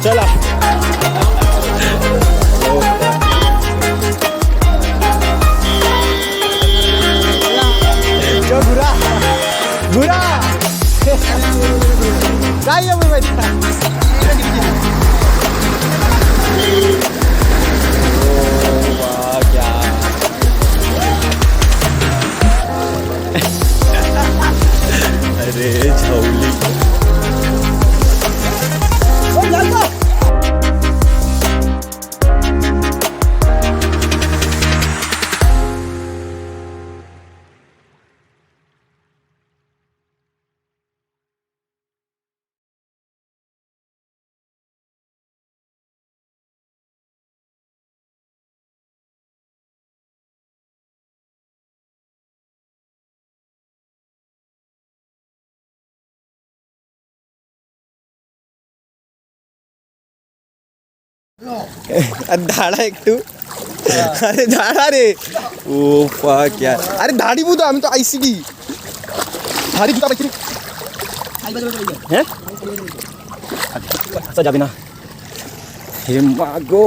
चला बुरा बुरा काय आहे माहिती अरे झवली धाडा एक तू अरे धाडा रे ओ फक यार अरे धाडी बुतो आम्ही तो आईसीडी धाडी बुता पाहिजे हैं अच्छा जाबे ना हे मागो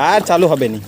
আর চালু হবে নি